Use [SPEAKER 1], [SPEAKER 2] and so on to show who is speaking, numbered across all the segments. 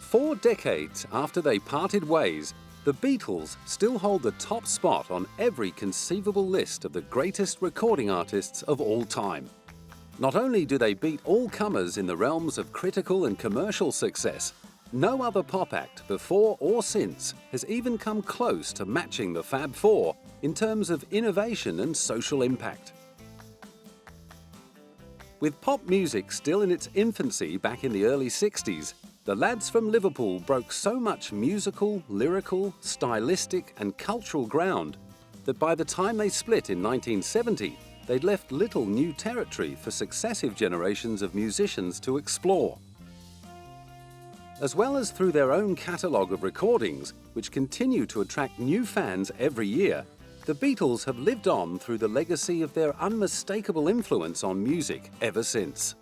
[SPEAKER 1] 4 decades after they parted ways, the Beatles still hold the top spot on every conceivable list of the greatest recording artists of all time. Not only do they beat all comers in the realms of critical and commercial success, no other pop act before or since has even come close to matching the Fab Four in terms of innovation and social impact. With pop music still in its infancy back in the early 60s, the lads from Liverpool broke so much musical, lyrical, stylistic and cultural ground that by the time they split in 1970, they'd left little new territory for successive generations of musicians to explore. As well as through their own catalogue of recordings, which continue to attract new fans every year, the Beatles have lived on through the legacy of their unmistakable influence on music ever since.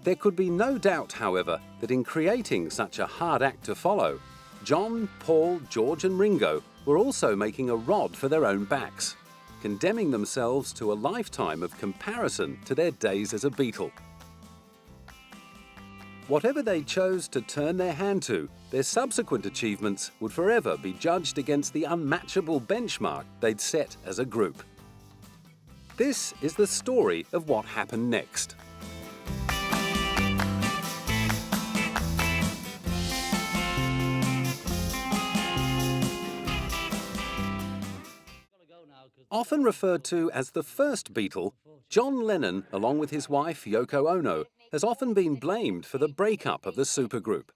[SPEAKER 1] There could be no doubt, however, that in creating such a hard act to follow, John, Paul, George and Ringo were also making a rod for their own backs, condemning themselves to a lifetime of comparison to their days as a Beatle. Whatever they chose to turn their hand to, their subsequent achievements would forever be judged against the unmatchable benchmark they'd set as a group. This is the story of what happened next. Often referred to as the first Beatle, John Lennon, along with his wife Yoko Ono, has often been blamed for the breakup of the supergroup.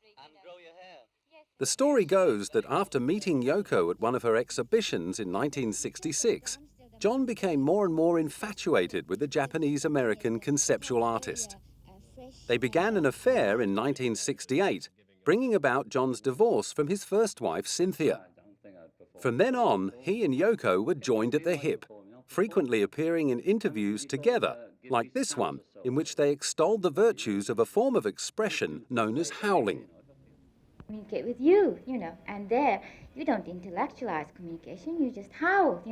[SPEAKER 1] The story goes that after meeting Yoko at one of her exhibitions in 1966, John became more and more infatuated with the Japanese-American conceptual artist. They began an affair in 1968, bringing about John's divorce from his first wife, Cynthia. From then on, he and Yoko were joined at the hip, frequently appearing in interviews together, like this one, in which they extolled the virtues of a form of expression known as howling.
[SPEAKER 2] Communicate with you, and there, you don't intellectualize communication, you just howl,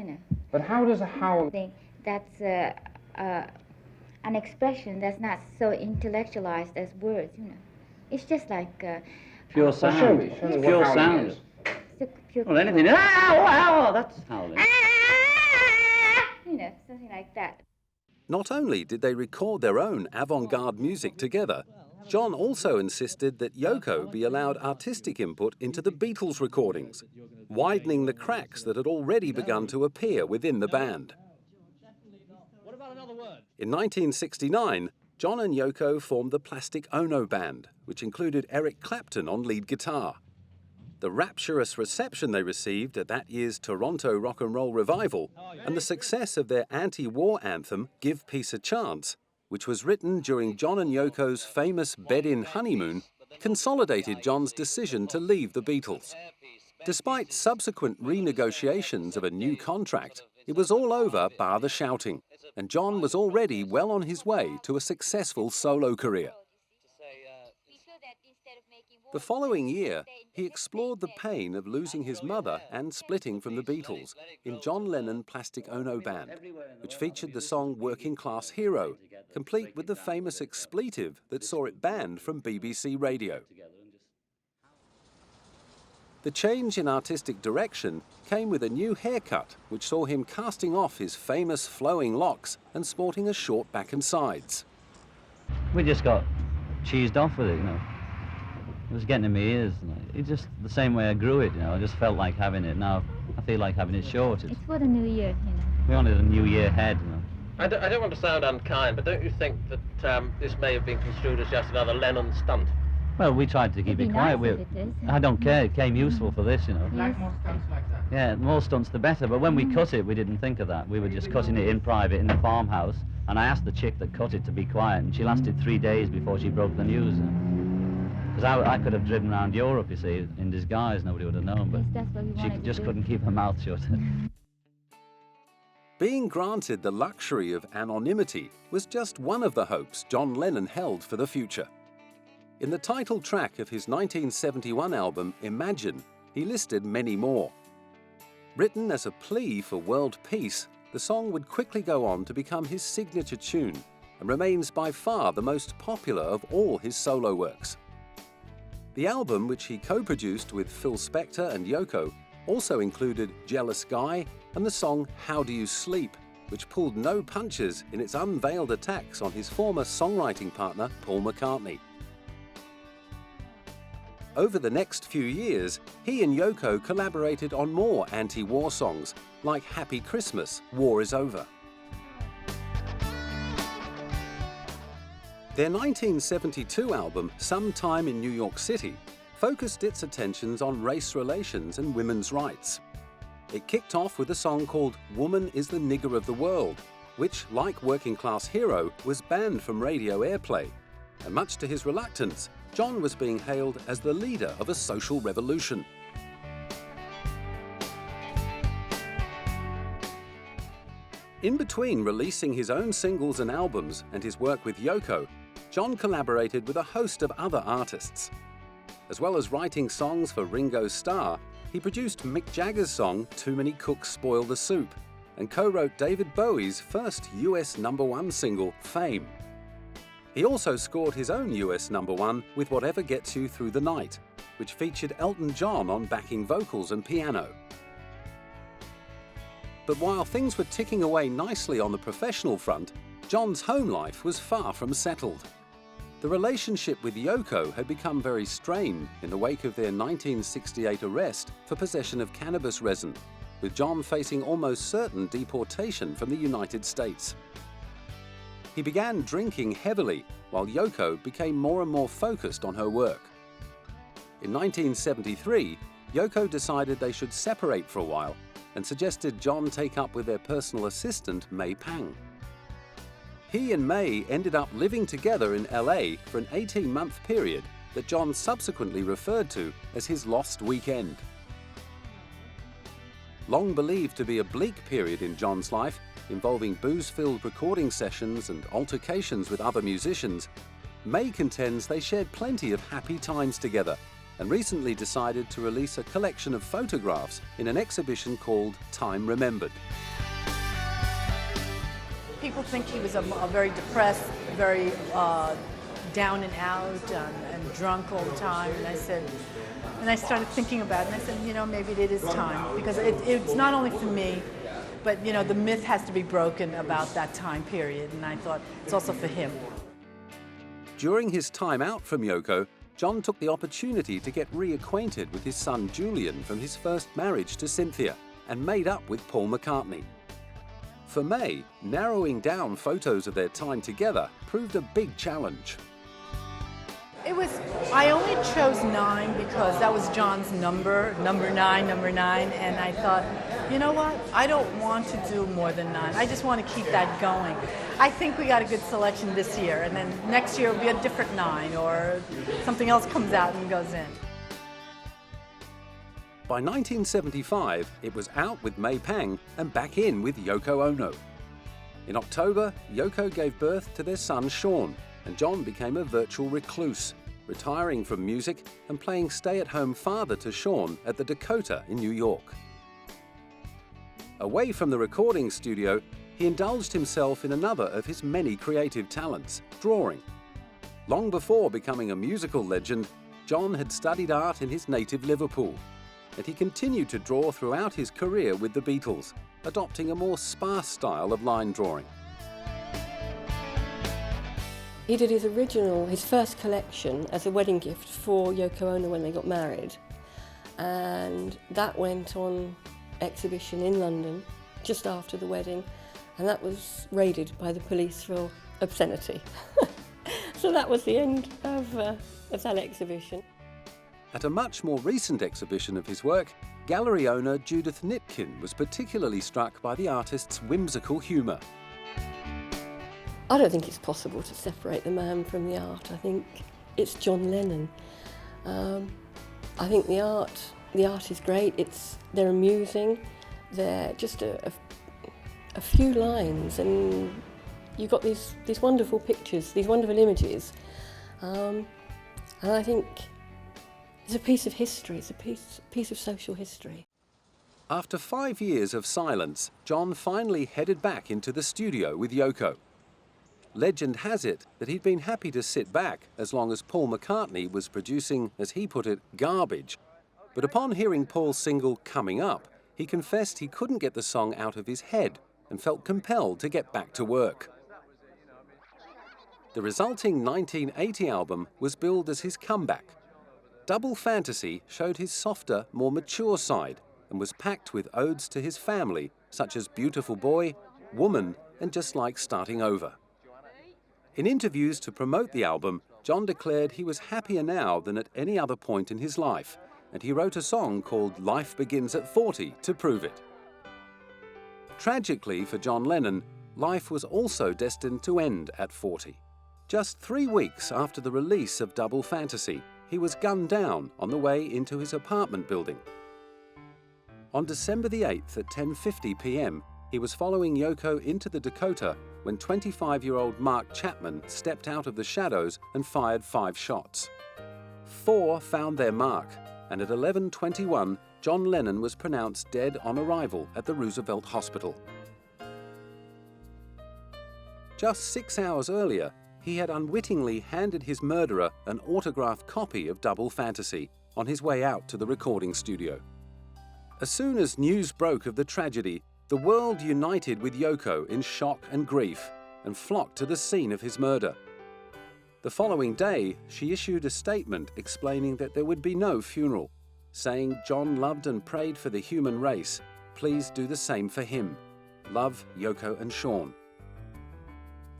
[SPEAKER 3] But how does a howl...
[SPEAKER 2] That's an expression that's not so intellectualized as words, It's just like...
[SPEAKER 4] pure sound.
[SPEAKER 3] Show me
[SPEAKER 4] Pure
[SPEAKER 3] what
[SPEAKER 4] sound.
[SPEAKER 3] is.
[SPEAKER 4] Well, anything. That's howling.
[SPEAKER 2] Something like that.
[SPEAKER 1] Not only did they record their own avant-garde music together, John also insisted that Yoko be allowed artistic input into the Beatles recordings, widening the cracks that had already begun to appear within the band. In 1969, John and Yoko formed the Plastic Ono Band, which included Eric Clapton on lead guitar. The rapturous reception they received at that year's Toronto Rock and Roll Revival and the success of their anti-war anthem, Give Peace a Chance, which was written during John and Yoko's famous bed-in honeymoon, consolidated John's decision to leave the Beatles. Despite subsequent renegotiations of a new contract, it was all over bar the shouting, and John was already well on his way to a successful solo career. The following year, he explored the pain of losing his mother and splitting from the Beatles in John Lennon Plastic Ono Band, which featured the song Working Class Hero, complete with the famous expletive that saw it banned from BBC Radio. The change in artistic direction came with a new haircut, which saw him casting off his famous flowing locks and sporting a short back and sides.
[SPEAKER 4] We just got cheesed off with it, It was getting in my ears. It's just the same way I grew it, I just felt like having it. Now I feel like having it short.
[SPEAKER 2] It's for the new year,
[SPEAKER 4] We wanted a new year head,
[SPEAKER 5] I don't want to sound unkind, but don't you think that this may have been construed as just another Lennon stunt?
[SPEAKER 4] Well, we tried to keep it quiet.
[SPEAKER 2] Nice if it is.
[SPEAKER 4] I don't care. It came useful for this,
[SPEAKER 2] Yes.
[SPEAKER 3] More stunts like that.
[SPEAKER 4] Yeah, the more stunts the better. But when we cut it, we didn't think of that. We were just cutting it in private in the farmhouse. And I asked the chick that cut it to be quiet, and she lasted 3 days before she broke the news. Because I could have driven around Europe, you see, in disguise. Nobody would have known. But
[SPEAKER 2] Yes, that's what we
[SPEAKER 4] she
[SPEAKER 2] wanted to
[SPEAKER 4] just
[SPEAKER 2] do.
[SPEAKER 4] couldn't keep her mouth shut.
[SPEAKER 1] Being granted the luxury of anonymity was just one of the hopes John Lennon held for the future. In the title track of his 1971 album, Imagine, he listed many more. Written as a plea for world peace, the song would quickly go on to become his signature tune, and remains by far the most popular of all his solo works. The album, which he co-produced with Phil Spector and Yoko, also included Jealous Guy and the song How Do You Sleep, which pulled no punches in its unveiled attacks on his former songwriting partner, Paul McCartney. Over the next few years, he and Yoko collaborated on more anti-war songs, like Happy Christmas, War Is Over. Their 1972 album, Sometime in New York City, focused its attentions on race relations and women's rights. It kicked off with a song called Woman is the Nigger of the World, which, like Working Class Hero, was banned from radio airplay. And much to his reluctance, John was being hailed as the leader of a social revolution. In between releasing his own singles and albums and his work with Yoko, John collaborated with a host of other artists. As well as writing songs for Ringo Starr, he produced Mick Jagger's song Too Many Cooks Spoil the Soup and co-wrote David Bowie's first US #1 single, Fame. He also scored his own US #1 with Whatever Gets You Through the Night, which featured Elton John on backing vocals and piano. But while things were ticking away nicely on the professional front, John's home life was far from settled. The relationship with Yoko had become very strained in the wake of their 1968 arrest for possession of cannabis resin, with John facing almost certain deportation from the United States. He began drinking heavily, while Yoko became more and more focused on her work. In 1973, Yoko decided they should separate for a while and suggested John take up with their personal assistant, May Pang. He and May ended up living together in LA for an 18-month period that John subsequently referred to as his lost weekend. Long believed to be a bleak period in John's life, involving booze-filled recording sessions and altercations with other musicians, May contends they shared plenty of happy times together and recently decided to release a collection of photographs in an exhibition called Time Remembered.
[SPEAKER 6] People think he was a very depressed, very down and out and drunk all the time. And I started thinking about it, and I said, you know, maybe it is time, because it's not only for me, but you know, the myth has to be broken about that time period, and I thought it's also for him.
[SPEAKER 1] During his time out from Yoko, John took the opportunity to get reacquainted with his son Julian from his first marriage to Cynthia and made up with Paul McCartney. For May, narrowing down photos of their time together proved a big challenge.
[SPEAKER 6] I only chose 9 because that was John's number 9, and I thought, you know what, I don't want to do more than 9. I just want to keep that going. I think we got a good selection this year, and then next year will be a different 9, or something else comes out and goes in.
[SPEAKER 1] By 1975, it was out with May Pang and back in with Yoko Ono. In October, Yoko gave birth to their son Sean, and John became a virtual recluse, retiring from music and playing stay-at-home father to Sean at the Dakota in New York. Away from the recording studio, he indulged himself in another of his many creative talents, drawing. Long before becoming a musical legend, John had studied art in his native Liverpool, and he continued to draw throughout his career with the Beatles, adopting a more sparse style of line drawing.
[SPEAKER 7] He did his first collection as a wedding gift for Yoko Ono when they got married, and that went on exhibition in London just after the wedding, and that was raided by the police for obscenity. So that was the end of that exhibition.
[SPEAKER 1] At a much more recent exhibition of his work, gallery owner Judith Nipkin was particularly struck by the artist's whimsical humour.
[SPEAKER 7] I don't think it's possible to separate the man from the art. I think it's John Lennon. I think the art is great. They're amusing. They're just a few lines, and you've got these wonderful pictures, these wonderful images, and I think it's a piece of history. It's a piece of social history.
[SPEAKER 1] After 5 years of silence, John finally headed back into the studio with Yoko. Legend has it that he'd been happy to sit back as long as Paul McCartney was producing, as he put it, garbage. But upon hearing Paul's single Coming Up, he confessed he couldn't get the song out of his head and felt compelled to get back to work. The resulting 1980 album was billed as his comeback. Double Fantasy showed his softer, more mature side and was packed with odes to his family, such as Beautiful Boy, Woman, and Just Like Starting Over. In interviews to promote the album, John declared he was happier now than at any other point in his life, and he wrote a song called Life Begins at 40 to prove it. Tragically for John Lennon, life was also destined to end at 40. Just 3 weeks after the release of Double Fantasy, he was gunned down on the way into his apartment building. On December the 8th at 10:50 p.m., he was following Yoko into the Dakota when 25-year-old Mark Chapman stepped out of the shadows and fired 5 shots. 4 found their mark, and at 11:21, John Lennon was pronounced dead on arrival at the Roosevelt Hospital. Just 6 hours earlier, he had unwittingly handed his murderer an autographed copy of Double Fantasy on his way out to the recording studio. As soon as news broke of the tragedy, the world united with Yoko in shock and grief and flocked to the scene of his murder. The following day, she issued a statement explaining that there would be no funeral, saying John loved and prayed for the human race. Please do the same for him. Love, Yoko and Sean.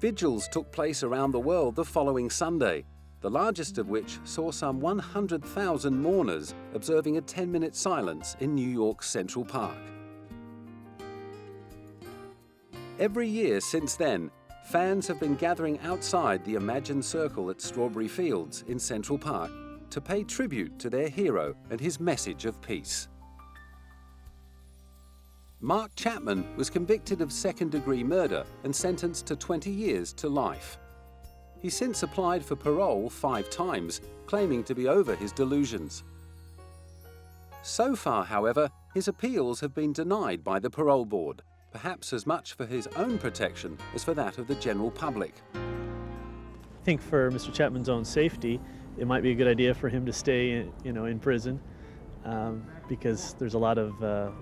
[SPEAKER 1] Vigils took place around the world the following Sunday, the largest of which saw some 100,000 mourners observing a 10-minute silence in New York's Central Park. Every year since then, fans have been gathering outside the Imagine Circle at Strawberry Fields in Central Park to pay tribute to their hero and his message of peace. Mark Chapman was convicted of second-degree murder and sentenced to 20 years to life. He's since applied for parole 5 times, claiming to be over his delusions. So far, however, his appeals have been denied by the parole board, perhaps as much for his own protection as for that of the general public.
[SPEAKER 8] I think for Mr. Chapman's own safety, it might be a good idea for him to stay, in prison, because there's a lot of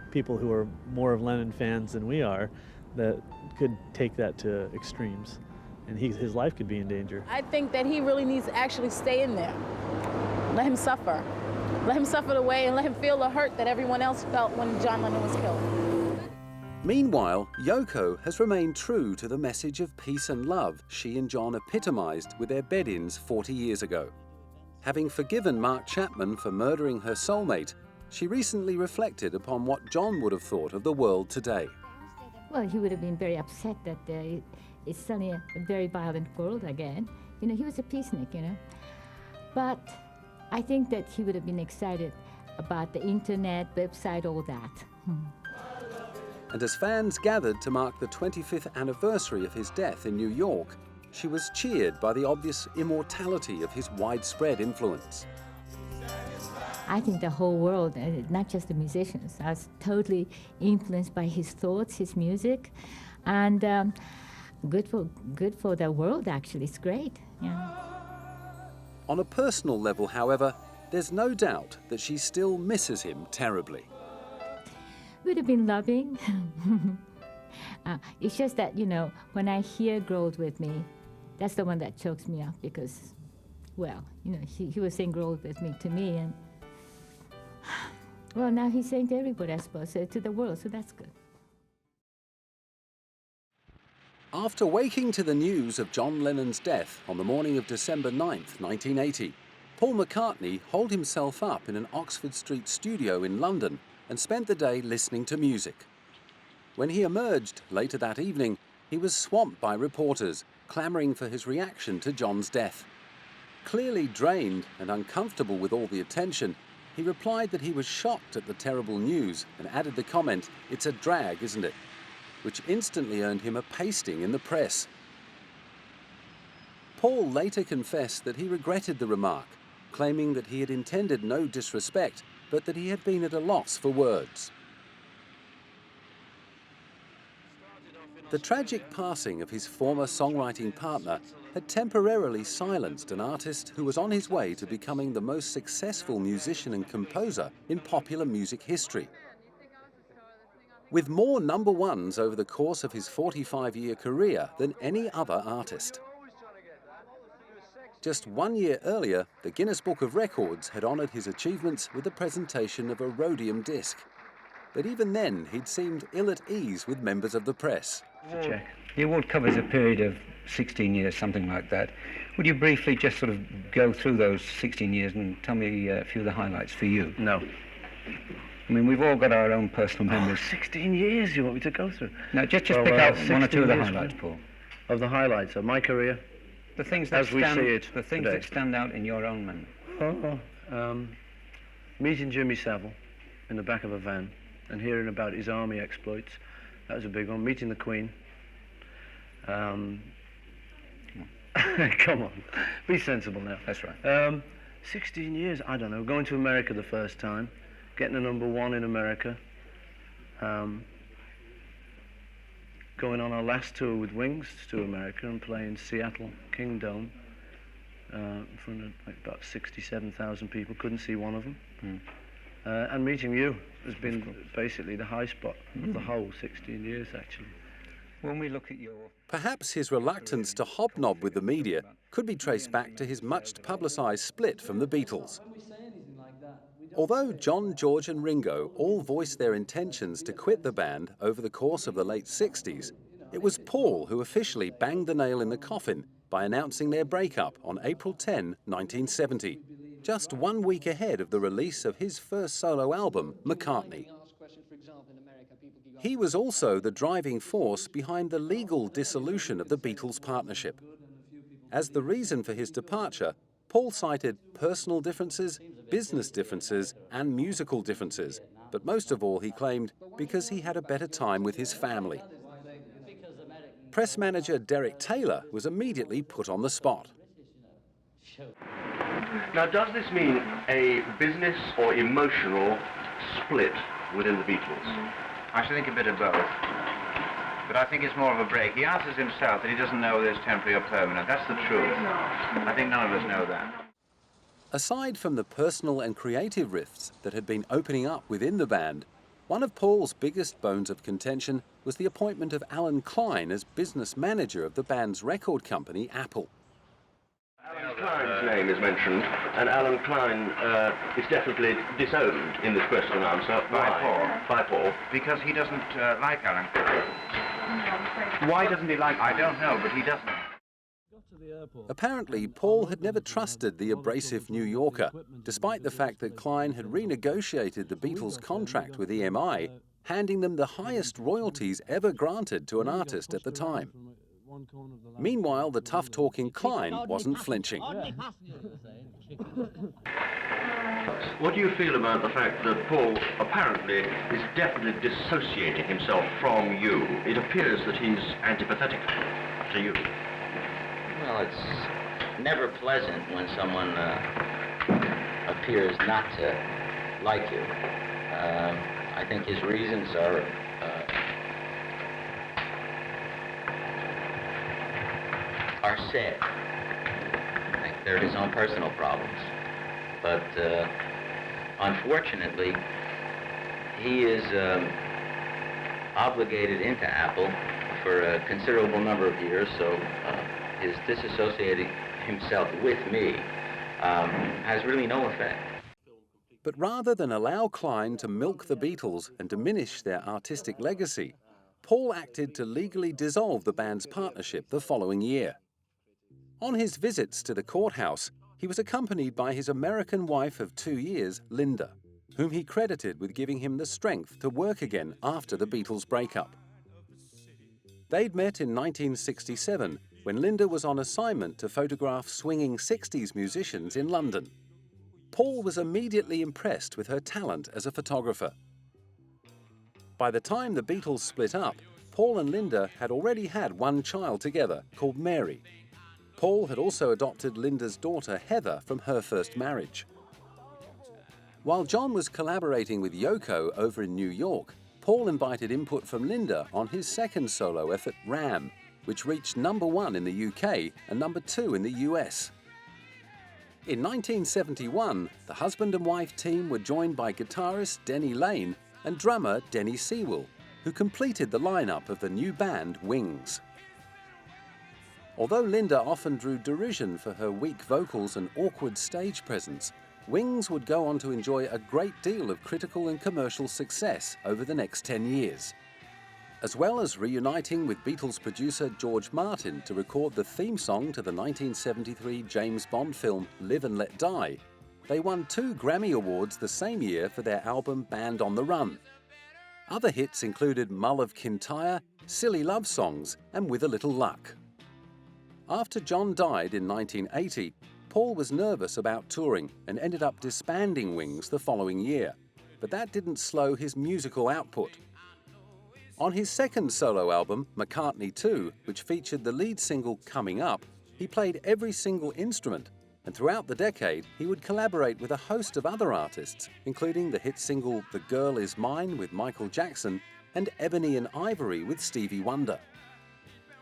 [SPEAKER 8] people who are more of Lennon fans than we are that could take that to extremes, and his life could be in danger.
[SPEAKER 9] I think that he really needs to actually stay in there. Let him suffer. Let him suffer the way and let him feel the hurt that everyone else felt when John Lennon was killed.
[SPEAKER 1] Meanwhile, Yoko has remained true to the message of peace and love she and John epitomized with their bed-ins 40 years ago. Having forgiven Mark Chapman for murdering her soulmate, she recently reflected upon what John would have thought of the world today.
[SPEAKER 2] Well, he would have been very upset that it's suddenly a very violent world again. He was a peacenik, But I think that he would have been excited about the internet, website, all that.
[SPEAKER 1] And as fans gathered to mark the 25th anniversary of his death in New York, she was cheered by the obvious immortality of his widespread influence.
[SPEAKER 2] I think the whole world, not just the musicians, are totally influenced by his thoughts, his music, and good for the world, actually. It's great. Yeah.
[SPEAKER 1] On a personal level, however, there's no doubt that she still misses him terribly.
[SPEAKER 2] Would have been loving. It's just that, when I hear Grow Old With Me, that's the one that chokes me up because, well, he was saying Grow Old With Me to me, and well, now he's saying to everybody, I suppose, to the world, so that's good.
[SPEAKER 1] After waking to the news of John Lennon's death on the morning of December 9th, 1980, Paul McCartney holed himself up in an Oxford Street studio in London and spent the day listening to music. When he emerged later that evening, he was swamped by reporters clamouring for his reaction to John's death. Clearly drained and uncomfortable with all the attention, he replied that he was shocked at the terrible news and added the comment, "It's a drag, isn't it?" which instantly earned him a pasting in the press. Paul later confessed that he regretted the remark, claiming that he had intended no disrespect, but that he had been at a loss for words.
[SPEAKER 5] Started off in
[SPEAKER 1] The tragic passing of his former songwriting partner had temporarily silenced an artist who was on his way to becoming the most successful musician and composer in popular music history. With more number ones over the course of his 45-year career than any other artist. Just 1 year earlier, the Guinness Book of Records had honoured his achievements with the presentation of a rhodium disc. But even then, he'd seemed ill at ease with members of the press.
[SPEAKER 10] Check. The award covers a period of 16 years, something like that. Would you briefly just sort of go through those 16 years and tell me a few of the highlights for you?
[SPEAKER 11] No.
[SPEAKER 10] I mean, we've all got our own personal memories.
[SPEAKER 11] 16 years you want me to go through?
[SPEAKER 10] No, just pick out one or two of the
[SPEAKER 11] 16 years,
[SPEAKER 10] highlights, Paul.
[SPEAKER 11] Of the highlights of my career?
[SPEAKER 10] The things that
[SPEAKER 11] As we see it
[SPEAKER 10] the things
[SPEAKER 11] today.
[SPEAKER 10] that stand out in your own memory.
[SPEAKER 11] Meeting Jimmy Savile in the back of a van and hearing about his army exploits. That was a big one. Meeting the Queen. Come on, be sensible now.
[SPEAKER 10] That's right.
[SPEAKER 11] 16 years, I don't know. Going to America the first time, getting a number one in America. Going on our last tour with Wings to America and playing Seattle King Dome in front of like about 67,000 people. Couldn't see one of them. And meeting you has been basically the high spot of the whole 16 years, actually.
[SPEAKER 10] When we look at your...
[SPEAKER 1] Perhaps his reluctance to hobnob with the media could be traced back to his much publicised split from the Beatles. Although John, George and Ringo all voiced their intentions to quit the band over the course of the late 60s, it was Paul who officially banged the nail in the coffin by announcing their breakup on April 10, 1970, just 1 week ahead of the release of his first solo album, McCartney. He was also the driving force behind the legal dissolution of the Beatles partnership. As the reason for his departure, Paul cited personal differences, business differences, and musical differences, but most of all, he claimed, because he had a better time with his family. Press manager Derek Taylor was immediately put on the spot.
[SPEAKER 12] Now, does this mean a business or emotional split within the Beatles?
[SPEAKER 3] I should think a bit of both. But I think it's more of a break. He answers himself that he doesn't know whether it's temporary or permanent. That's the truth. I think none of us know that.
[SPEAKER 1] Aside from the personal and creative rifts that had been opening up within the band, one of Paul's biggest bones of contention was the appointment of Alan Klein as business manager of the band's record company, Apple.
[SPEAKER 12] Alan Klein's name is mentioned, and Alan Klein is definitely disowned in this question and answer. By Paul.
[SPEAKER 3] Because he doesn't like Alan.
[SPEAKER 12] Why doesn't he like
[SPEAKER 3] I don't know, but he doesn't.
[SPEAKER 1] Apparently, Paul had never trusted the abrasive New Yorker, despite the fact that Klein had renegotiated the Beatles' contract with EMI, handing them the highest royalties ever granted to an artist at the time. Meanwhile, the tough-talking Klein wasn't flinching.
[SPEAKER 12] What do you feel about the fact that Paul apparently is definitely dissociating himself from you? It appears that he's antipathetic to you.
[SPEAKER 13] Well, it's never pleasant when someone appears not to like you. I think his reasons are sad. I think they're his own personal problems. But unfortunately, he is obligated into Apple for a considerable number of years, so his disassociating himself with me has really no effect.
[SPEAKER 1] But rather than allow Klein to milk the Beatles and diminish their artistic legacy, Paul acted to legally dissolve the band's partnership the following year. On his visits to the courthouse, he was accompanied by his American wife of 2 years, Linda, whom he credited with giving him the strength to work again after the Beatles' breakup. They'd met in 1967, when Linda was on assignment to photograph swinging 60s musicians in London. Paul was immediately impressed with her talent as a photographer. By the time the Beatles split up, Paul and Linda had already had one child together, called Mary. Paul had also adopted Linda's daughter, Heather, from her first marriage. While John was collaborating with Yoko over in New York, Paul invited input from Linda on his second solo effort, Ram, which reached #1 in the UK and #2 in the US. In 1971, the husband and wife team were joined by guitarist Denny Lane and drummer Denny Sewell, who completed the lineup of the new band Wings. Although Linda often drew derision for her weak vocals and awkward stage presence, Wings would go on to enjoy a great deal of critical and commercial success over the next 10 years. As well as reuniting with Beatles producer George Martin to record the theme song to the 1973 James Bond film Live and Let Die, they won 2 Grammy Awards the same year for their album Band on the Run. Other hits included Mull of Kintyre, Silly Love Songs, and With a Little Luck. After John died in 1980, Paul was nervous about touring and ended up disbanding Wings the following year, but that didn't slow his musical output. On his second solo album, McCartney 2, which featured the lead single Coming Up, he played every single instrument, and throughout the decade he would collaborate with a host of other artists, including the hit single The Girl Is Mine with Michael Jackson and Ebony and Ivory with Stevie Wonder.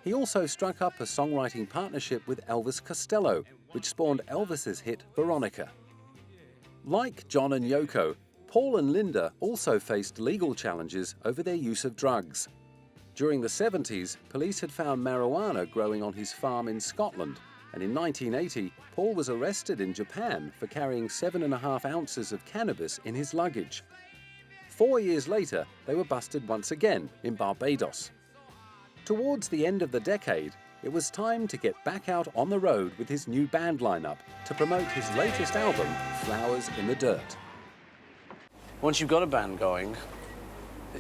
[SPEAKER 1] He also struck up a songwriting partnership with Elvis Costello, which spawned Elvis's hit Veronica. Like John and Yoko, Paul and Linda also faced legal challenges over their use of drugs. During the 70s, police had found marijuana growing on his farm in Scotland, and in 1980, Paul was arrested in Japan for carrying 7.5 ounces of cannabis in his luggage. 4 years later, they were busted once again in Barbados. Towards the end of the decade, it was time to get back out on the road with his new band lineup to promote his latest album, Flowers in the Dirt.
[SPEAKER 14] Once you've got a band going,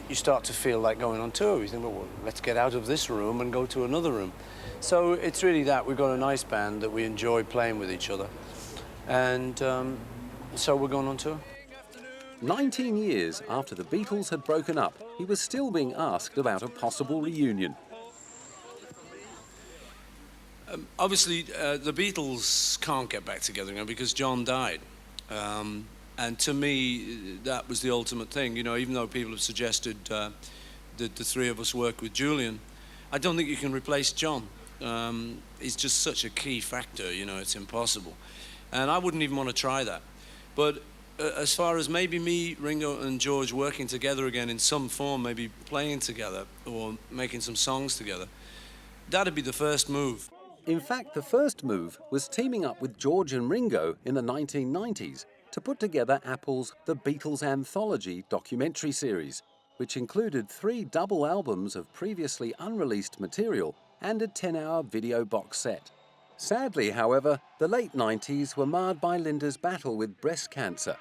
[SPEAKER 14] you start to feel like going on tour. You think, well, let's get out of this room and go to another room. So it's really that. We've got a nice band that we enjoy playing with each other. And so we're going on tour.
[SPEAKER 1] 19 years after the Beatles had broken up, he was still being asked about a possible reunion.
[SPEAKER 14] Obviously, the Beatles can't get back together now because John died. And to me, that was the ultimate thing. You know, even though people have suggested that the three of us work with Julian, I don't think you can replace John. He's just such a key factor, you know, it's impossible. And I wouldn't even want to try that. But as far as maybe me, Ringo and George working together again in some form, maybe playing together or making some songs together, that'd be the first move.
[SPEAKER 1] In fact, the first move was teaming up with George and Ringo in the 1990s to put together Apple's The Beatles Anthology documentary series, which included 3 double albums of previously unreleased material and a 10-hour video box set. Sadly, however, the late 90s were marred by Linda's battle with breast cancer.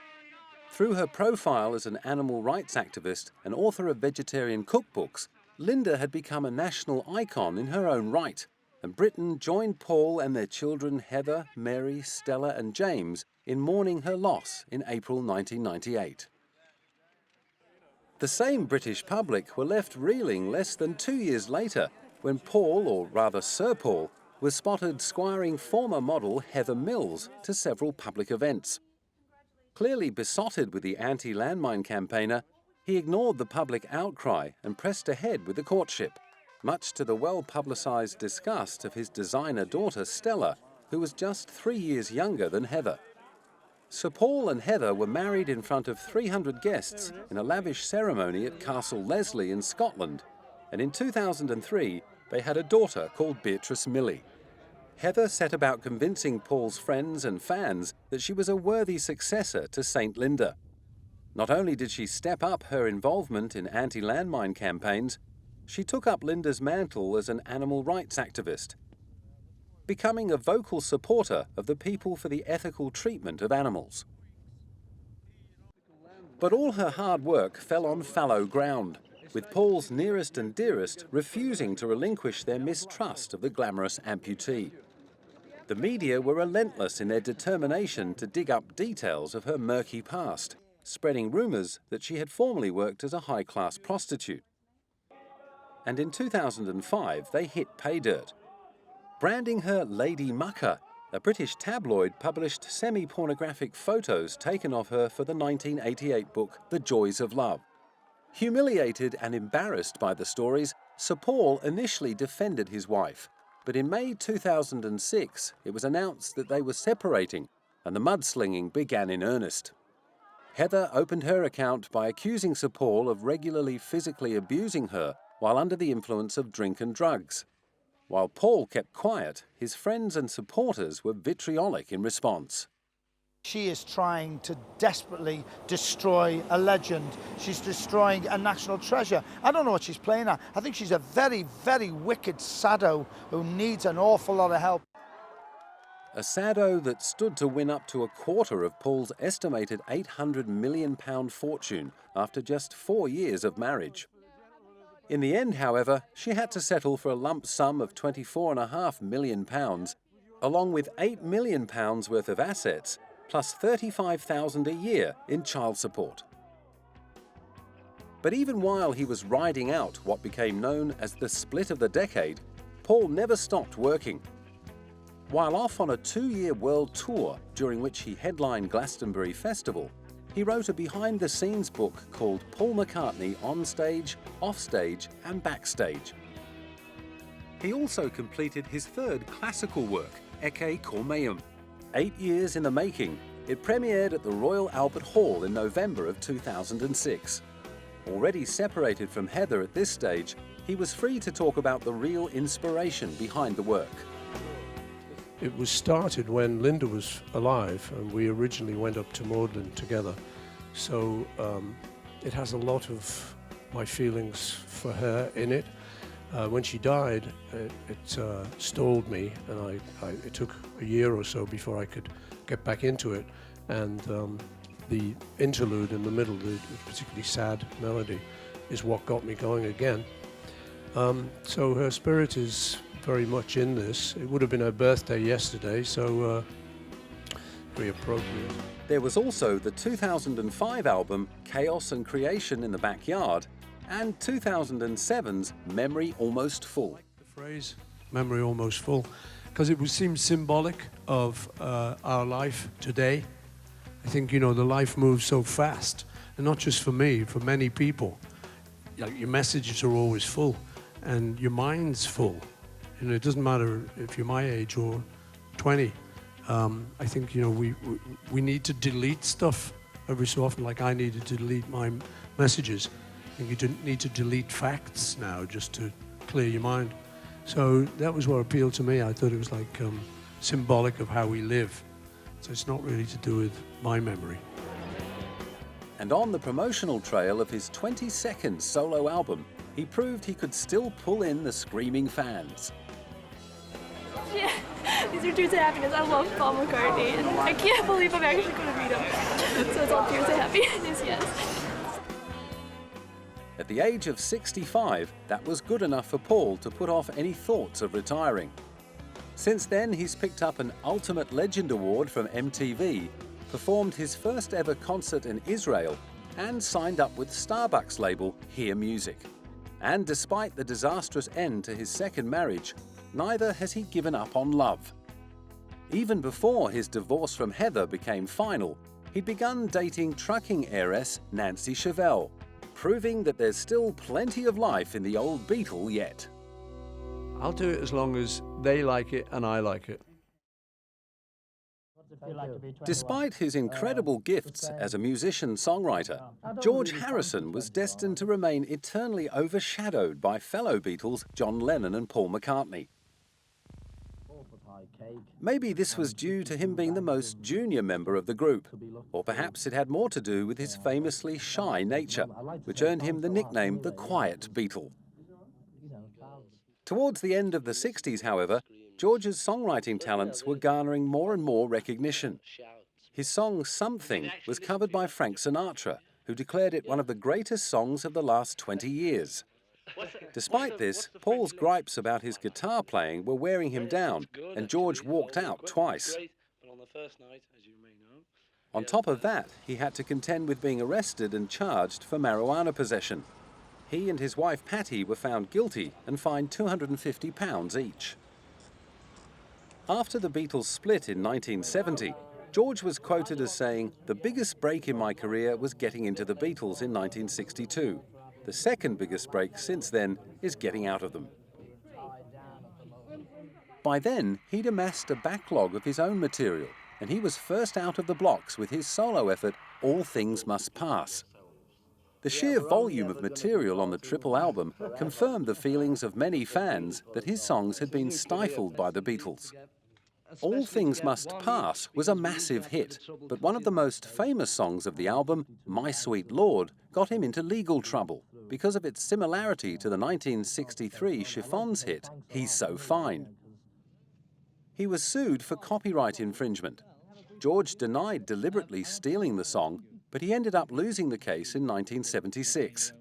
[SPEAKER 1] Through her profile as an animal rights activist and author of vegetarian cookbooks, Linda had become a national icon in her own right, and Britain joined Paul and their children Heather, Mary, Stella and James in mourning her loss in April 1998. The same British public were left reeling less than 2 years later when Paul, or rather Sir Paul, was spotted squiring former model Heather Mills to several public events. Clearly besotted with the anti-landmine campaigner, he ignored the public outcry and pressed ahead with the courtship, much to the well-publicised disgust of his designer daughter Stella, who was just 3 years younger than Heather. Sir Paul and Heather were married in front of 300 guests in a lavish ceremony at Castle Leslie in Scotland, and in 2003 they had a daughter called Beatrice Milley. Heather set about convincing Paul's friends and fans that she was a worthy successor to St. Linda. Not only did she step up her involvement in anti-landmine campaigns, she took up Linda's mantle as an animal rights activist, becoming a vocal supporter of the People for the Ethical Treatment of Animals. But all her hard work fell on fallow ground, with Paul's nearest and dearest refusing to relinquish their mistrust of the glamorous amputee. The media were relentless in their determination to dig up details of her murky past, spreading rumours that she had formerly worked as a high-class prostitute. And in 2005, they hit pay dirt. Branding her Lady Mucker, a British tabloid published semi-pornographic photos taken of her for the 1988 book The Joys of Love. Humiliated and embarrassed by the stories, Sir Paul initially defended his wife, but in May 2006 it was announced that they were separating and the mudslinging began in earnest. Heather opened her account by accusing Sir Paul of regularly physically abusing her while under the influence of drink and drugs. While Paul kept quiet, his friends and supporters were vitriolic in response.
[SPEAKER 15] She is trying to desperately destroy a legend. She's destroying a national treasure. I don't know what she's playing at. I think she's a very, very wicked sado who needs an awful lot of help.
[SPEAKER 1] A sado that stood to win up to a quarter of Paul's estimated £800 million fortune after just 4 years of marriage. In the end, however, she had to settle for a lump sum of £24.5 million, along with £8 million worth of assets, plus $35,000 a year in child support. But even while he was riding out what became known as the split of the decade, Paul never stopped working. While off on a 2-year world tour during which he headlined Glastonbury Festival, he wrote a behind-the-scenes book called Paul McCartney On Stage, Off Stage and Backstage. He also completed his third classical work, Ecce Cormeum. 8 years in the making, it premiered at the Royal Albert Hall in November of 2006. Already separated from Heather at this stage, he was free to talk about the real inspiration behind the work.
[SPEAKER 16] It was started when Linda was alive, and we originally went up to Magdalen together. So it has a lot of my feelings for her in it. When she died, it stalled me, and it took a year or so before I could get back into it. And the interlude in the middle, the particularly sad melody, is what got me going again. So her spirit is very much in this. It would have been her birthday yesterday, so very appropriate.
[SPEAKER 1] There was also the 2005 album Chaos and Creation in the Backyard, and 2007's Memory Almost Full.
[SPEAKER 16] The phrase Memory Almost Full, because it would seem symbolic of our life today. I think, you know, the life moves so fast, and not just for me, for many people. Like, your messages are always full, and your mind's full. You know, it doesn't matter if you're my age or 20. I think, you know, we need to delete stuff every so often, like I needed to delete my messages. I think you need to delete facts now just to clear your mind. So that was what appealed to me. I thought it was like symbolic of how we live. So it's not really to do with my memory.
[SPEAKER 1] And on the promotional trail of his 22nd solo album, he proved he could still pull in the screaming fans.
[SPEAKER 17] Yeah, these are tears of happiness. I love Paul McCartney, and I can't believe I'm actually going to meet him. So it's all tears of happiness, yes.
[SPEAKER 1] At the age of 65, that was good enough for Paul to put off any thoughts of retiring. Since then, he's picked up an Ultimate Legend Award from MTV, performed his first ever concert in Israel, and signed up with Starbucks label Hear Music. And despite the disastrous end to his second marriage, neither has he given up on love. Even before his divorce from Heather became final, he'd begun dating trucking heiress Nancy Chevelle, proving that there's still plenty of life in the old Beatle yet.
[SPEAKER 16] I'll do it as long as they like it and I like it.
[SPEAKER 1] Despite his incredible gifts as a musician-songwriter, George Harrison was destined to remain eternally overshadowed by fellow Beatles John Lennon and Paul McCartney. Maybe this was due to him being the most junior member of the group, or perhaps it had more to do with his famously shy nature, which earned him the nickname the Quiet Beatle. Towards the end of the 60s, however, George's songwriting talents were garnering more and more recognition. His song Something was covered by Frank Sinatra, who declared it one of the greatest songs of the last 20 years. Despite this, Paul's gripes about his guitar playing were wearing him down, and George walked out twice. On top of that, he had to contend with being arrested and charged for marijuana possession. He and his wife Patty were found guilty and fined £250 each. After the Beatles split in 1970, George was quoted as saying, "The biggest break in my career was getting into the Beatles in 1962. The second biggest break since then is getting out of them. By then, he'd amassed a backlog of his own material, and he was first out of the blocks with his solo effort, All Things Must Pass. The sheer volume of material on the triple album confirmed the feelings of many fans that his songs had been stifled by the Beatles. All Things Must Pass was a massive hit, but one of the most famous songs of the album, My Sweet Lord, got him into legal trouble because of its similarity to the 1963 Chiffons hit, He's So Fine. He was sued for copyright infringement. George denied deliberately stealing the song, but he ended up losing the case in 1976.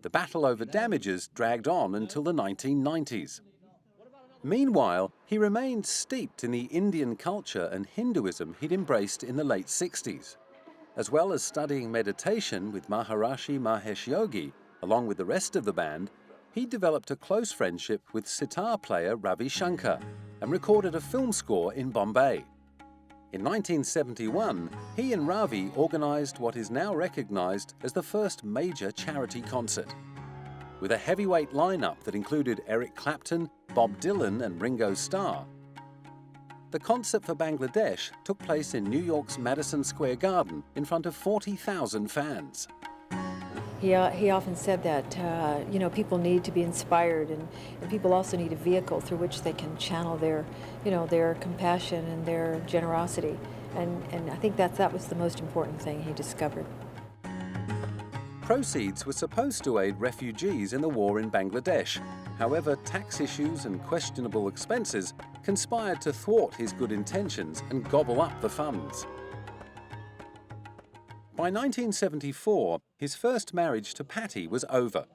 [SPEAKER 1] The battle over damages dragged on until the 1990s. Meanwhile, he remained steeped in the Indian culture and Hinduism he'd embraced in the late 60s. As well as studying meditation with Maharishi Mahesh Yogi, along with the rest of the band, he developed a close friendship with sitar player Ravi Shankar and recorded a film score in Bombay. In 1971, he and Ravi organized what is now recognized as the first major charity concert. With a heavyweight lineup that included Eric Clapton, Bob Dylan and Ringo Starr. The concert for Bangladesh took place in New York's Madison Square Garden in front of 40,000 fans.
[SPEAKER 18] He often said that, people need to be inspired, and people also need a vehicle through which they can channel their compassion and their generosity. And I think that was the most important thing he discovered.
[SPEAKER 1] Proceeds were supposed to aid refugees in the war in Bangladesh. However, tax issues and questionable expenses conspired to thwart his good intentions and gobble up the funds. By 1974, his first marriage to Patty was over.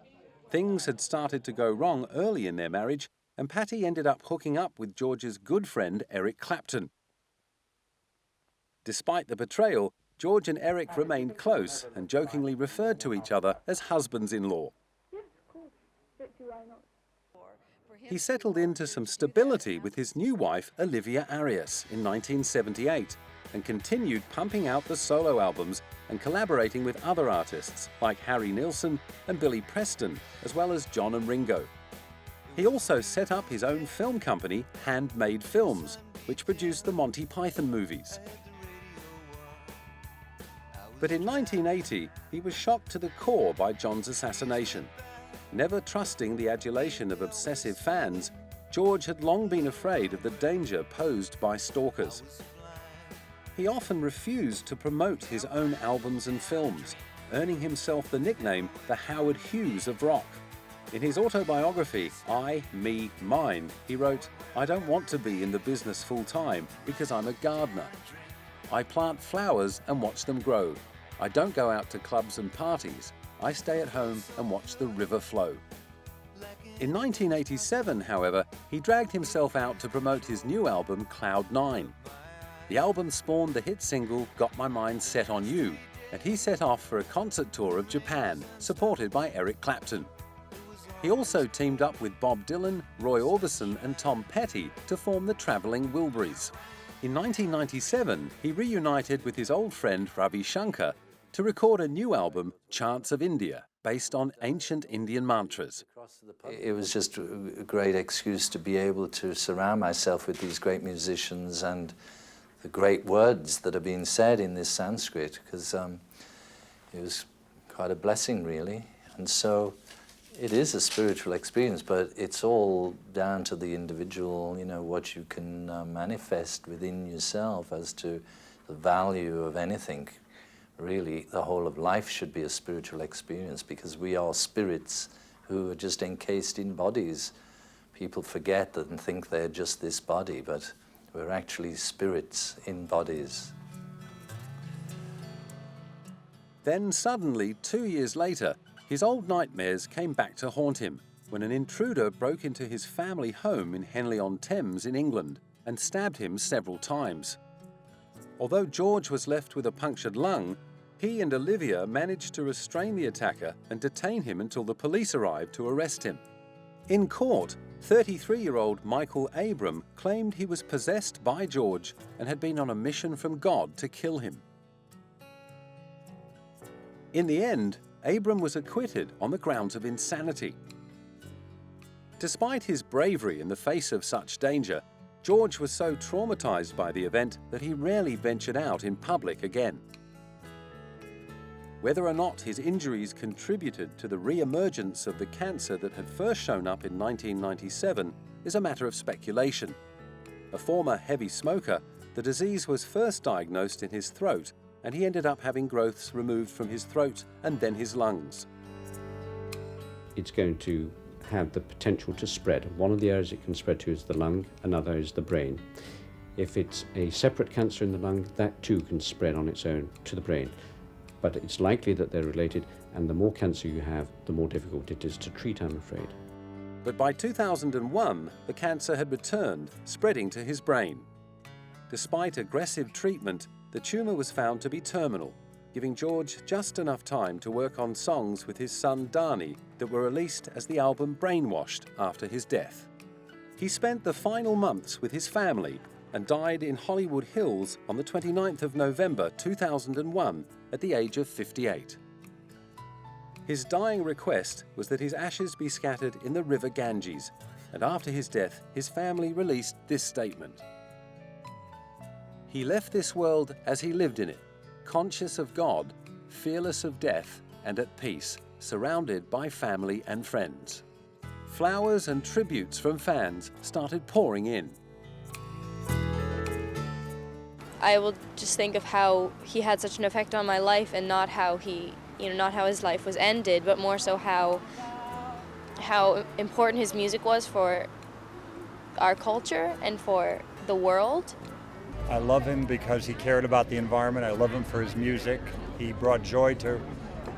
[SPEAKER 1] Things had started to go wrong early in their marriage, and Patty ended up hooking up with George's good friend Eric Clapton. Despite the betrayal, George and Eric remained close and jokingly referred to each other as husbands-in-law. He settled into some stability with his new wife, Olivia Arias, in 1978, and continued pumping out the solo albums and collaborating with other artists like Harry Nilsson and Billy Preston, as well as John and Ringo. He also set up his own film company, Handmade Films, which produced the Monty Python movies. But in 1980, he was shocked to the core by John's assassination. Never trusting the adulation of obsessive fans, George had long been afraid of the danger posed by stalkers. He often refused to promote his own albums and films, earning himself the nickname the Howard Hughes of rock. In his autobiography, I, Me, Mine, he wrote, "I don't want to be in the business full-time because I'm a gardener. I plant flowers and watch them grow. I don't go out to clubs and parties. I stay at home and watch the river flow." In 1987, however, he dragged himself out to promote his new album, Cloud 9. The album spawned the hit single, Got My Mind Set on You, and he set off for a concert tour of Japan, supported by Eric Clapton. He also teamed up with Bob Dylan, Roy Orbison and Tom Petty to form the Traveling Wilburys. In 1997, he reunited with his old friend Ravi Shankar to record a new album, Chants of India, based on ancient Indian mantras.
[SPEAKER 19] It was just a great excuse to be able to surround myself with these great musicians and the great words that are being said in this Sanskrit, because it was quite a blessing, really. And so it is a spiritual experience, but it's all down to the individual, what you can manifest within yourself as to the value of anything. Really, the whole of life should be a spiritual experience because we are spirits who are just encased in bodies. People forget that and think they're just this body, but we're actually spirits in bodies.
[SPEAKER 1] Then suddenly, 2 years later, his old nightmares came back to haunt him when an intruder broke into his family home in Henley-on-Thames in England and stabbed him several times. Although George was left with a punctured lung, he and Olivia managed to restrain the attacker and detain him until the police arrived to arrest him. In court, 33-year-old Michael Abram claimed he was possessed by George and had been on a mission from God to kill him. In the end, Abram was acquitted on the grounds of insanity. Despite his bravery in the face of such danger, George was so traumatized by the event that he rarely ventured out in public again. Whether or not his injuries contributed to the re-emergence of the cancer that had first shown up in 1997 is a matter of speculation. A former heavy smoker, the disease was first diagnosed in his throat, and he ended up having growths removed from his throat and then his lungs.
[SPEAKER 20] It's going to have the potential to spread. One of the areas it can spread to is the lung, another is the brain. If it's a separate cancer in the lung, that too can spread on its own to the brain. But it's likely that they're related, and the more cancer you have, the more difficult it is to treat, I'm afraid.
[SPEAKER 1] But by 2001, the cancer had returned, spreading to his brain. Despite aggressive treatment, the tumour was found to be terminal, giving George just enough time to work on songs with his son Dhani that were released as the album Brainwashed after his death. He spent the final months with his family and died in Hollywood Hills on the 29th of November 2001 at the age of 58. His dying request was that his ashes be scattered in the river Ganges, and after his death, his family released this statement. He left this world as he lived in it, conscious of God, fearless of death, and at peace, surrounded by family and friends. Flowers and tributes from fans started pouring in.
[SPEAKER 17] I will just think of how he had such an effect on my life, and not how not how his life was ended, but more so how important his music was for our culture and for the world.
[SPEAKER 21] I love him because he cared about the environment. I love him for his music. He brought joy to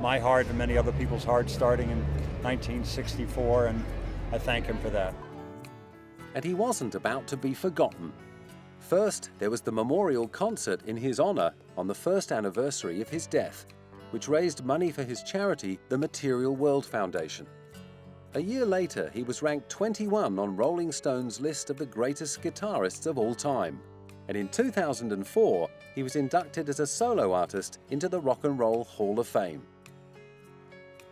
[SPEAKER 21] my heart and many other people's hearts starting in 1964, and I thank him for that.
[SPEAKER 1] And he wasn't about to be forgotten. First, there was the memorial concert in his honor on the first anniversary of his death, which raised money for his charity, the Material World Foundation. A year later, he was ranked 21 on Rolling Stone's list of the greatest guitarists of all time. And in 2004, he was inducted as a solo artist into the Rock and Roll Hall of Fame.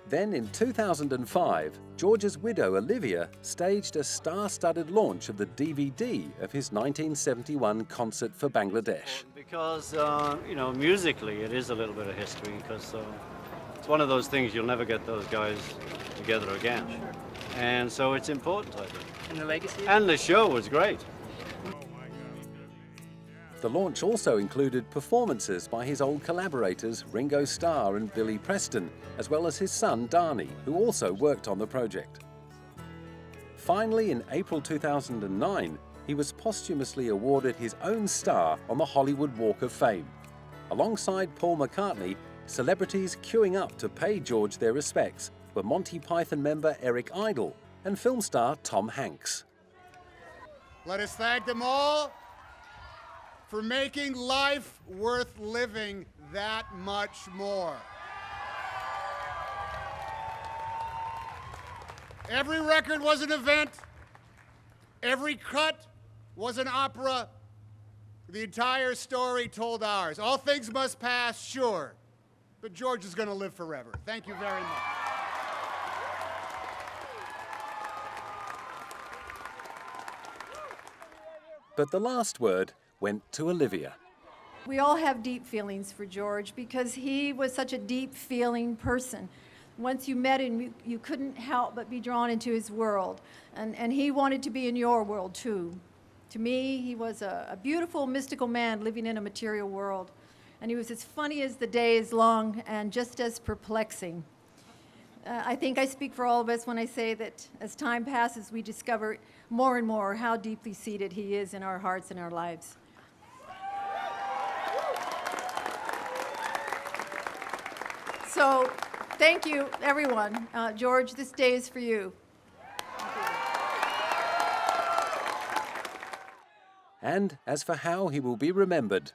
[SPEAKER 1] Then in 2005, George's widow Olivia staged a star-studded launch of the DVD of his 1971 concert for Bangladesh.
[SPEAKER 22] Because, musically it is a little bit of history, because it's one of those things you'll never get those guys together again. And so it's important, I think.
[SPEAKER 23] And the legacy?
[SPEAKER 22] And the show was great.
[SPEAKER 1] The launch also included performances by his old collaborators Ringo Starr and Billy Preston, as well as his son Dhani, who also worked on the project. Finally, in April 2009, he was posthumously awarded his own star on the Hollywood Walk of Fame. Alongside Paul McCartney, celebrities queuing up to pay George their respects were Monty Python member Eric Idle and film star Tom Hanks.
[SPEAKER 24] Let us thank them all for making life worth living that much more. Every record was an event. Every cut was an opera. The entire story told ours. All things must pass, sure, but George is going to live forever. Thank you very much.
[SPEAKER 1] But the last word went to Olivia.
[SPEAKER 6] We all have deep feelings for George because he was such a deep-feeling person. Once you met him, you couldn't help but be drawn into his world. And he wanted to be in your world, too. To me, he was a beautiful, mystical man living in a material world. And he was as funny as the day is long and just as perplexing. I think I speak for all of us when I say that as time passes, we discover more and more how deeply seated he is in our hearts and our lives. So, thank you, everyone. George, this day is for you.
[SPEAKER 1] And as for how he will be remembered,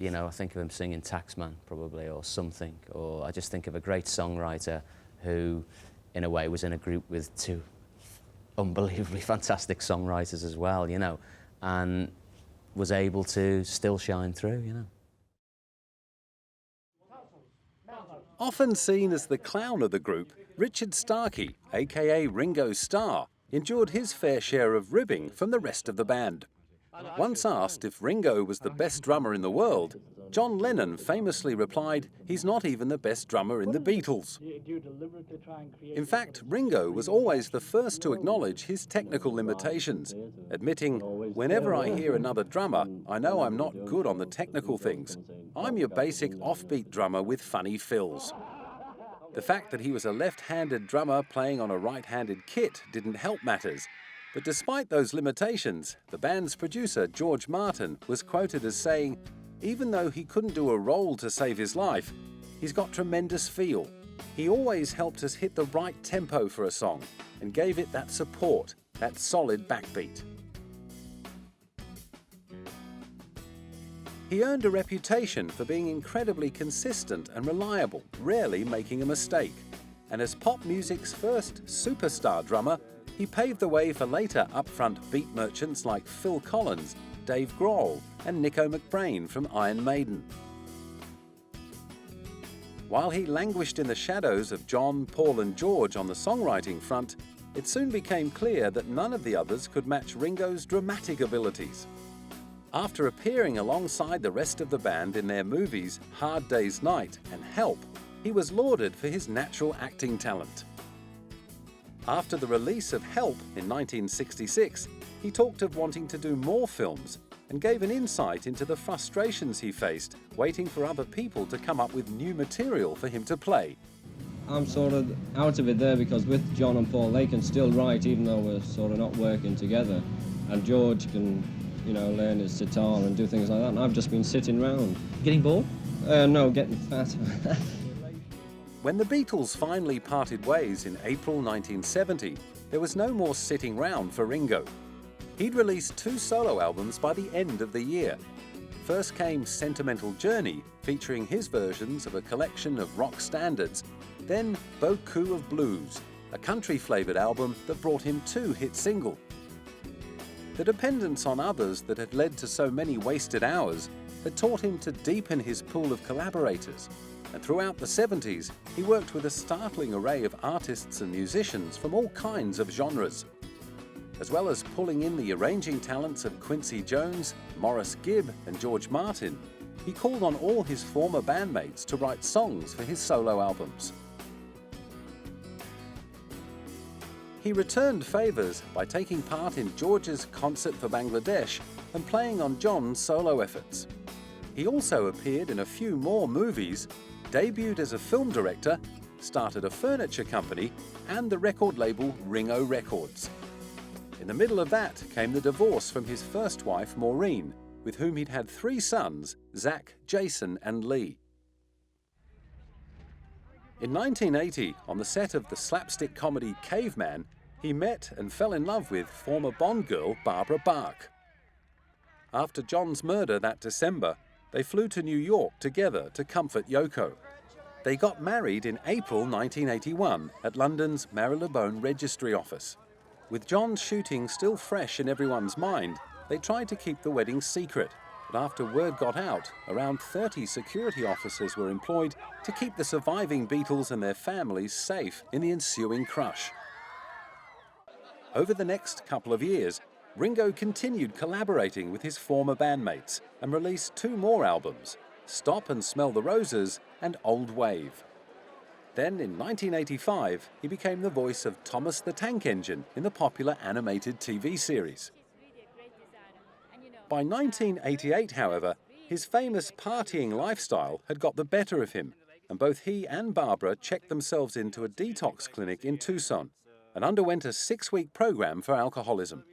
[SPEAKER 4] I think of him singing Taxman, probably, or something. Or I just think of a great songwriter who, in a way, was in a group with two unbelievably fantastic songwriters as well, and was able to still shine through,
[SPEAKER 1] Often seen as the clown of the group, Richard Starkey, aka Ringo Starr, endured his fair share of ribbing from the rest of the band. Once asked if Ringo was the best drummer in the world, John Lennon famously replied, "He's not even the best drummer in the Beatles." In fact, Ringo was always the first to acknowledge his technical limitations, admitting, "Whenever I hear another drummer, I know I'm not good on the technical things. I'm your basic offbeat drummer with funny fills." The fact that he was a left-handed drummer playing on a right-handed kit didn't help matters. But despite those limitations, the band's producer, George Martin, was quoted as saying, "Even though he couldn't do a roll to save his life, he's got tremendous feel. He always helped us hit the right tempo for a song and gave it that support, that solid backbeat." He earned a reputation for being incredibly consistent and reliable, rarely making a mistake. And as pop music's first superstar drummer, he paved the way for later upfront beat merchants like Phil Collins, Dave Grohl, and Nicko McBrain from Iron Maiden. While he languished in the shadows of John, Paul and George on the songwriting front, it soon became clear that none of the others could match Ringo's dramatic abilities. After appearing alongside the rest of the band in their movies Hard Day's Night and Help, he was lauded for his natural acting talent. After the release of Help in 1966, he talked of wanting to do more films and gave an insight into the frustrations he faced waiting for other people to come up with new material for him to play.
[SPEAKER 7] I'm sort of out of it there because with John and Paul, they can still write even though we're sort of not working together. And George can, learn his sitar and do things like that. And I've just been sitting around.
[SPEAKER 8] Getting bored?
[SPEAKER 7] No, getting fat.
[SPEAKER 1] When the Beatles finally parted ways in April 1970, there was no more sitting round for Ringo. He'd released 2 solo albums by the end of the year. First came Sentimental Journey, featuring his versions of a collection of rock standards. Then Beaucoup of Blues, a country-flavoured album that brought him 2 hit singles. The dependence on others that had led to so many wasted hours had taught him to deepen his pool of collaborators. And throughout the 70s, he worked with a startling array of artists and musicians from all kinds of genres. As well as pulling in the arranging talents of Quincy Jones, Maurice Gibb and George Martin, he called on all his former bandmates to write songs for his solo albums. He returned favours by taking part in George's Concert for Bangladesh and playing on John's solo efforts. He also appeared in a few more movies, debuted as a film director, started a furniture company, and the record label Ringo Records. In the middle of that came the divorce from his first wife, Maureen, with whom he'd had 3 sons, Zach, Jason, and Lee. In 1980, on the set of the slapstick comedy Caveman, he met and fell in love with former Bond girl Barbara Bach. After John's murder that December, they flew to New York together to comfort Yoko. They got married in April 1981 at London's Marylebone Registry Office. With John's shooting still fresh in everyone's mind, they tried to keep the wedding secret, but after word got out, around 30 security officers were employed to keep the surviving Beatles and their families safe in the ensuing crush. Over the next couple of years, Ringo continued collaborating with his former bandmates and released 2 more albums, Stop and Smell the Roses and Old Wave. Then in 1985, he became the voice of Thomas the Tank Engine in the popular animated TV series. By 1988, however, his famous partying lifestyle had got the better of him, and both he and Barbara checked themselves into a detox clinic in Tucson and underwent a 6-week program for alcoholism.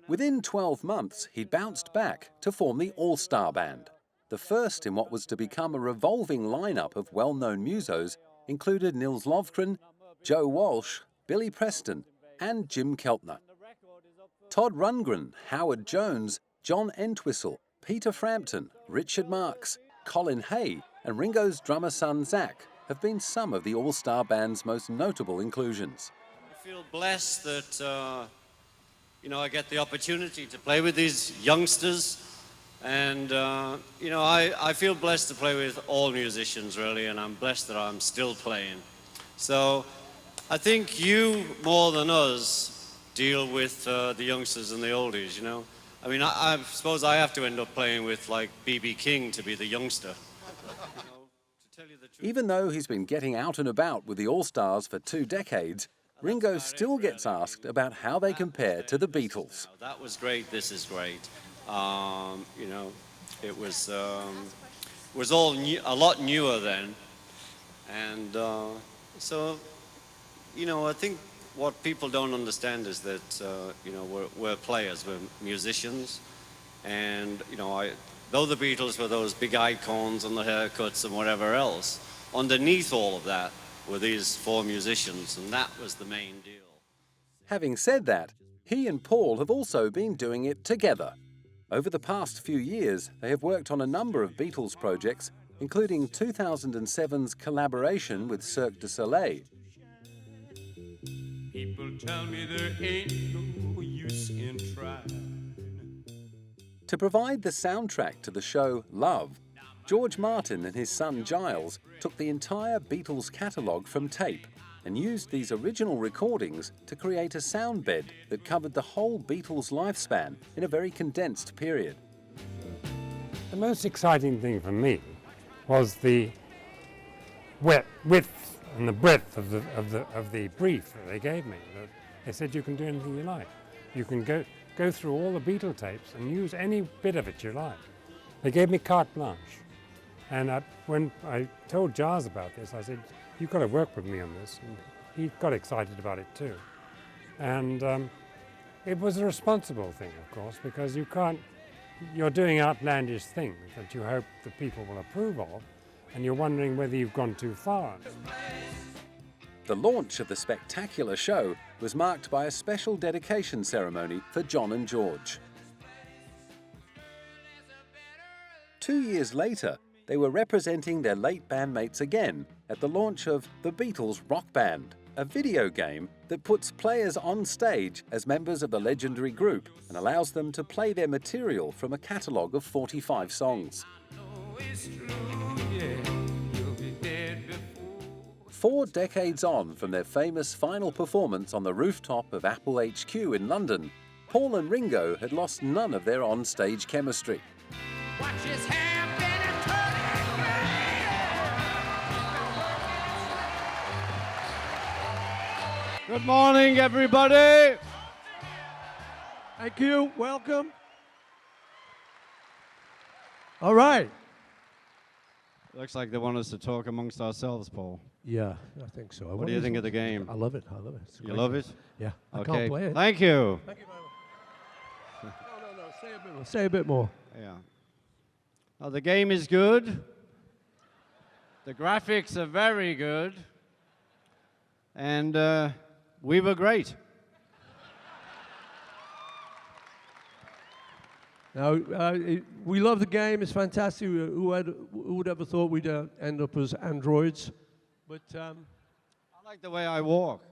[SPEAKER 1] Within 12 months, he bounced back to form the All-Star Band. The first in what was to become a revolving lineup of well-known musos included Nils Lofgren, Joe Walsh, Billy Preston, and Jim Keltner. Todd Rundgren, Howard Jones, John Entwistle, Peter Frampton, Richard Marx, Colin Hay, and Ringo's drummer son Zach have been some of the All-Star Band's most notable inclusions.
[SPEAKER 22] I feel blessed that, I get the opportunity to play with these youngsters And, you know, I feel blessed to play with all musicians, really, and I'm blessed that I'm still playing. So I think you, more than us, deal with the youngsters and the oldies, you know? I mean, I suppose I have to end up playing with, like, B.B. King to be the youngster.
[SPEAKER 1] Even though he's been getting out and about with the All-Stars for 2 decades, Ringo still gets asked about how they compare to the Beatles.
[SPEAKER 22] That was great, this is great. You know, it was all new, a lot newer then. And so, you know, I think what people don't understand is that, you know, we're players, we're musicians. And, you know, though the Beatles were those big icons and the haircuts and whatever else, underneath all of that were these 4 musicians, and that was the main deal.
[SPEAKER 1] Having said that, he and Paul have also been doing it together. Over the past few years, they have worked on a number of Beatles projects, including 2007's collaboration with Cirque du Soleil.
[SPEAKER 2] People tell me there ain't no use in trying.
[SPEAKER 1] To provide the soundtrack to the show Love, George Martin and his son Giles took the entire Beatles catalogue from tape and used these original recordings to create a sound bed that covered the whole Beatles' lifespan in a very condensed period.
[SPEAKER 8] The most exciting thing for me was the width and the breadth of the brief that they gave me. They said you can do anything you like. You can go through all the Beatle tapes and use any bit of it you like. They gave me carte blanche. And when I told Giles about this, I said, "You've got to work with me on this." And he got excited about it too. And it was a responsible thing, of course, because you're doing outlandish things that you hope the people will approve of, and you're wondering whether you've gone too far.
[SPEAKER 1] The launch of the spectacular show was marked by a special dedication ceremony for John and George. 2 years later, they were representing their late bandmates again at the launch of The Beatles Rock Band, a video game that puts players on stage as members of the legendary group and allows them to play their material from a catalogue of 45 songs. 4 decades on from their famous final performance on the rooftop of Apple HQ in London, Paul and Ringo had lost none of their on-stage chemistry.
[SPEAKER 9] Good morning, everybody. Thank you. Welcome. All right.
[SPEAKER 22] Looks like they want us to talk amongst ourselves, Paul.
[SPEAKER 9] Yeah, I think so.
[SPEAKER 22] What do you think of the game?
[SPEAKER 9] I love it. I love it. It's
[SPEAKER 22] You
[SPEAKER 9] great.
[SPEAKER 22] love it?
[SPEAKER 9] Yeah. I
[SPEAKER 22] Okay.
[SPEAKER 9] can't play it.
[SPEAKER 22] Thank you.
[SPEAKER 9] Thank you very much. No. Say a bit more.
[SPEAKER 22] Yeah. Now, the game is good. The graphics are very good. And we were great.
[SPEAKER 9] Now, we love the game. It's fantastic. Who would ever thought we'd end up as androids? But
[SPEAKER 22] I like the way I walk.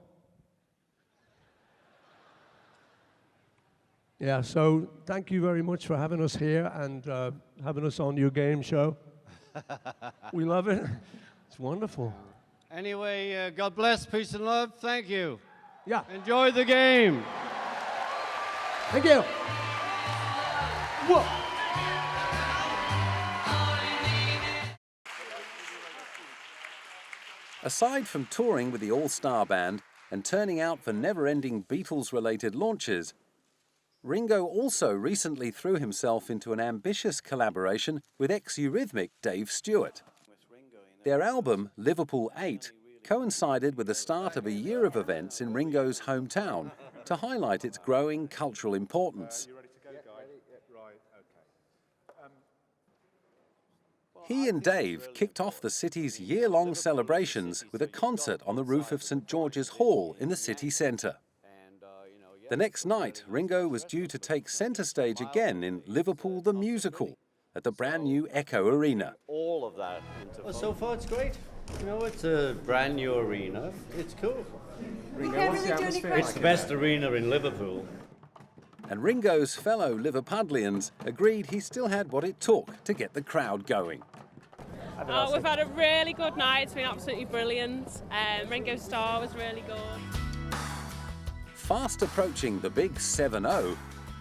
[SPEAKER 9] yeah, so thank you very much for having us here and having us on your game show. We love it. It's wonderful.
[SPEAKER 22] Anyway, God bless, peace and love. Thank you.
[SPEAKER 9] Yeah.
[SPEAKER 22] Enjoy the game.
[SPEAKER 9] Thank you. Whoa.
[SPEAKER 1] Aside from touring with the All-Star Band and turning out for never-ending Beatles-related launches, Ringo also recently threw himself into an ambitious collaboration with ex-Eurythmic Dave Stewart. Their album, Liverpool 8, coincided with the start of a year of events in Ringo's hometown to highlight its growing cultural importance. He and Dave kicked off the city's year-long celebrations with a concert on the roof of St. George's Hall in the city centre. The next night, Ringo was due to take centre stage again in Liverpool the Musical at the brand new Echo Arena.
[SPEAKER 22] All of that. Well, so far it's great. You know, it's a brand new arena. It's cool.
[SPEAKER 23] Ringo, what's the atmosphere like?
[SPEAKER 22] It's the best arena in Liverpool.
[SPEAKER 1] And Ringo's fellow Liverpudlians agreed he still had what it took to get the crowd going.
[SPEAKER 5] We've had a really good night. It's been absolutely brilliant. Ringo Starr was really good.
[SPEAKER 1] Fast approaching the big 7-0,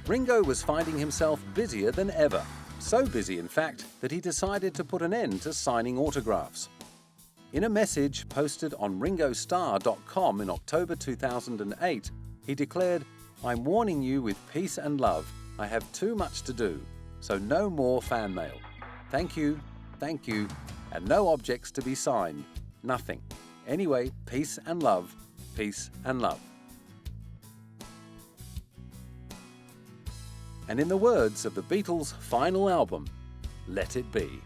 [SPEAKER 1] Ringo was finding himself busier than ever. So busy, in fact, that he decided to put an end to signing autographs. In a message posted on ringostarr.com in October 2008, he declared, "I'm warning you with peace and love. I have too much to do, so no more fan mail. Thank you, and no objects to be signed. Nothing. Anyway, peace and love, peace and love." And in the words of the Beatles' final album, let it be.